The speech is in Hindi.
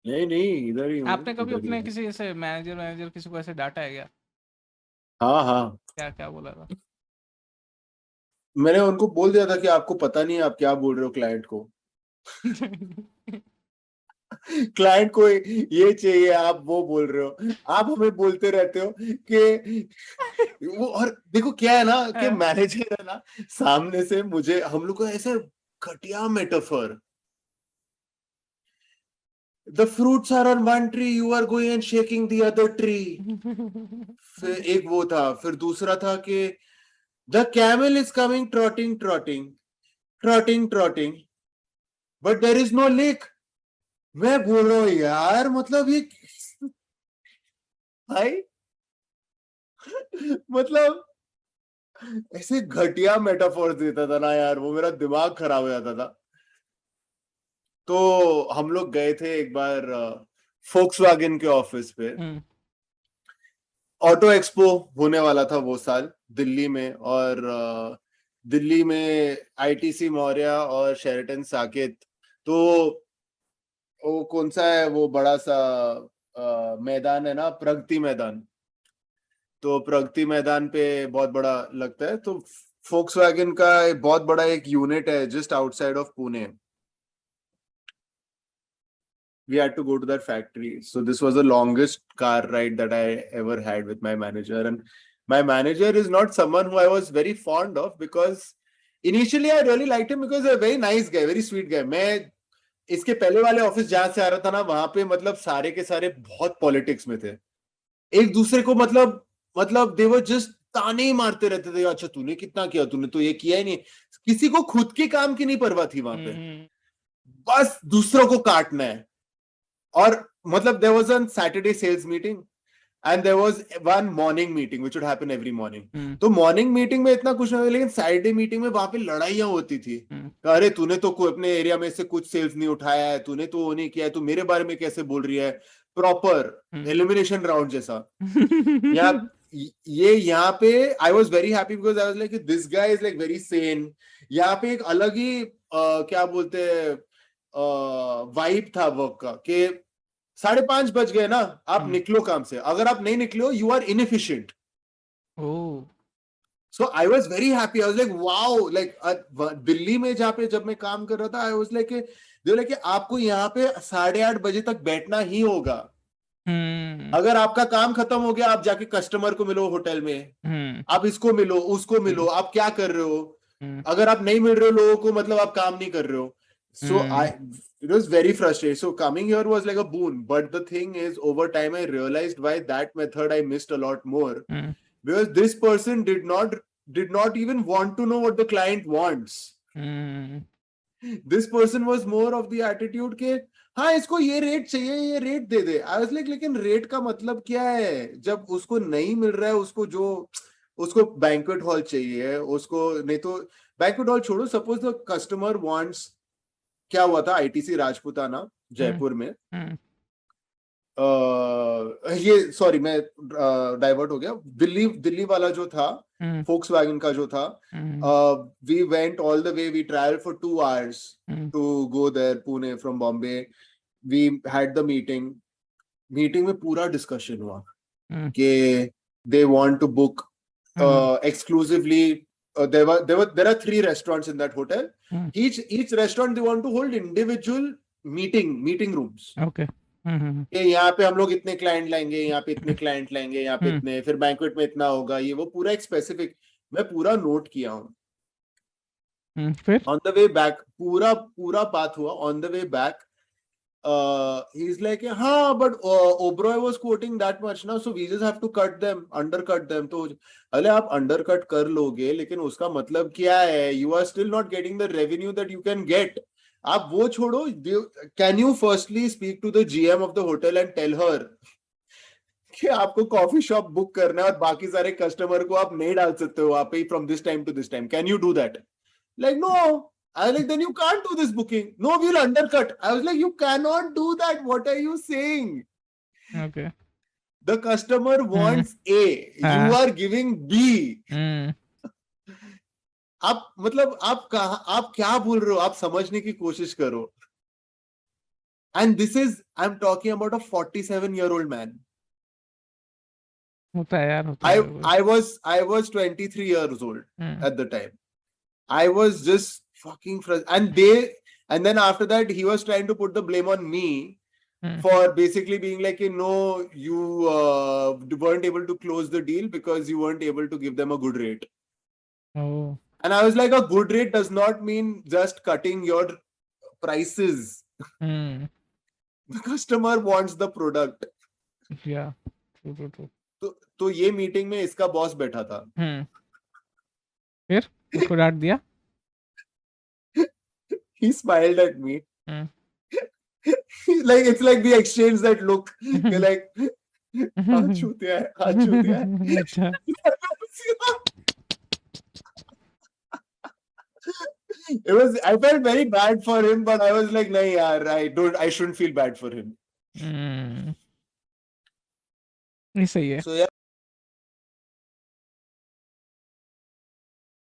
नहीं नहीं, इधर ही हूँ, आपने कभी इधर ही अपने हूँ। किसी ऐसे मैनेजर किसी को ऐसे डांटा है क्या? हाँ हाँ। क्या क्या बोला था? मैंने उनको बोल दिया था कि आपको पता नहीं है आप क्या बोल रहे हो क्लाइंट को। क्लाइंट को ये चाहिए, आप वो बोल रहे हो, आप हमें बोलते रहते हो कि वो। और देखो क्या है ना कि हाँ, मैनेजर है ना, सामने से मुझे हम लोग को ऐसे घटिया metaphor, the fruits are on one tree, you are going and shaking the other tree. फिर एक वो था, फिर दूसरा था कि the camel is coming trotting trotting trotting trotting but there is no lake. मैं बोल रहा हूँ यार, मतलब ये भाई, मतलब ऐसे घटिया मेटाफोर देता था ना यार, वो मेरा दिमाग खराब हो जाता था। तो हम लोग गए थे एक बार फोक्सवैगन के ऑफिस पे। हम्म, ऑटो एक्सपो होने वाला था वो साल दिल्ली में, और दिल्ली में आईटीसी मौर्य और शेरेटन साकेत। तो वो कौन सा है वो बड़ा सा मैदान है ना, प्रगति मैदान। तो प्रगति मैदान पे बहुत बड़ा लगता है। तो फोक्सवैगन का एक बहुत बड़ा एक यूनिट है just outside of Pune. We had to go to that factory. So this was the longest car ride that I ever had with my manager. And my manager is not someone who I was very fond of, because initially I really liked him because he's a very nice guy, very sweet guy. मैं इसके पहले वाले ऑफिस जहां से आ रहा था ना, वहां पे मतलब सारे के सारे बहुत पॉलिटिक्स में थे। एक दूसरे को मतलब दे वर जस्ट ताने ही मारते रहते थे, अच्छा तूने कितना किया, तूने तो ये किया ही नहीं। किसी को खुद के काम की नहीं परवाह थी वहां पे, हम्म, बस दूसरों को काटना है। और मतलब there was a Saturday sales meeting and there was one morning meeting which would happen every morning. हम्म, तो मॉर्निंग मीटिंग में इतना कुछ नहीं होता, लेकिन सैटरडे मीटिंग में वहां पे लड़ाइयां होती थी। हम्म, अरे तूने तो कोई अपने एरिया में से कुछ सेल्स नहीं उठाया है, तूने तो वो नहीं किया है, तू मेरे बारे में कैसे बोल रही है। प्रॉपर हम्म, एलिमिनेशन राउंड जैसा। यहाँ ये यहाँ पे I was very happy because I was like this guy is like very sane. यहाँ पे एक अलग ही क्या बोलते हैं वाइब था वर्क का, कि 5:30 बज गए ना, आप हम्म, निकलो काम से, अगर आप नहीं निकलो you are inefficient. Oh, so I was very happy, I was like wow, like Delhi में जहाँ पे जब मैं काम कर रहा था, आई वाज लाइक दे लाइक आपको यहाँ पे 8:30 बजे तक बैठना ही होगा। हम्म, अगर आपका काम खत्म हो गया, आप जाके कस्टमर को मिलो होटल में, हम्म, आप इसको मिलो उसको मिलो, हम्म, आप क्या कर रहे हो। हम्म, अगर आप नहीं मिल रहे हो लोगों को, मतलब आप काम नहीं कर रहे हो। सो आई हम्म, it was very frustrating. So coming here was like a boon. But the thing is, over time, I realized why that method I missed a lot more. Hmm, Because this person did not even want to know what the client wants. Hmm, This person was more of the attitude के हाँ इसको ये रेट चाहिए, ये rate they they. I was like लेकिन रेट का मतलब क्या है जब उसको नहीं मिल रहा है, उसको जो उसको बैंक्वेट हॉल चाहिए उसको, नहीं तो बैंक्वेट हॉल छोड़ो, सपोज द कस्टमर वांट्स, क्या हुआ था आईटीसी राजपुताना हम्म, जयपुर में। हम्म, ये सॉरी मैं डाइवर्ट हो गया। दिल्ली दिल्ली वाला जो था, हम्म, फोक्सवैगन का जो था, hmm, we went all the way, we travel for 2 hours hmm, to go there, Pune from Bombay. We had the meeting. Meeting में पूरा डिस्कशन हुआ हम्म, कि they want to book hmm, exclusively. There are 3 restaurants in that hotel. Hmm, Each restaurant they want to hold individual meeting rooms. Okay, hmm, कि यहाँ पे हम लोग इतने क्लाइंट लाएंगे, यहाँ पे इतने क्लाइंट लाएंगे, यहाँ पे हम्म, इतने, फिर बैंक्वेट में इतना होगा, ये वो पूरा एक स्पेसिफिक मैं पूरा नोट किया हूँ। फिर? ऑन द वे बैक पूरा पूरा बात हुआ। On the way back he is like हाँ but Oberoi was quoting that much ना, so we just have to cut them, under cut them. तो अरे आप अंडर कट कर लोगे, लेकिन उसका मतलब क्या है, you are still not getting the revenue that you can get. आप वो छोड़ो, can you firstly speak to the GM of the hotel and tell her कि आपको कॉफी शॉप बुक करना है और बाकी सारे कस्टमर को आप नहीं डाल सकते हो वहां पे from this time to this time, can you do that. Like no. I was like, then you can't do this booking. No, we'll undercut. I was like, you cannot do that. What are you saying? Okay, The customer hmm, wants A. You हाँ, are giving B. हम्म, आप मतलब आप कहा, आप क्या बोल रहे हो, आप समझने की कोशिश करो। And this is, I'm talking about a 47-year-old man. होता है यार, होता है वो। I was 23 years old hmm, at the time. I was just fucking and then after that he was trying to put the blame on me hmm, for basically being like, no, you weren't able to close the deal because you weren't able to give them a good rate. oh, And I was like, a good rate does not mean just cutting your prices. Hmm, The customer wants the product. yeah, true. तो ये मीटिंग में इसका बॉस बैठा था. फिर उसको डांट दिया? He smiled at me. Hmm, Like it's like we exchange that look. You're like, हाथ छूते हैं, हाथ छूते हैं. अच्छा, It was, I felt very bad for him, but I was like, nahi yaar, I shouldn't feel bad for him. ये सही है। So yeah.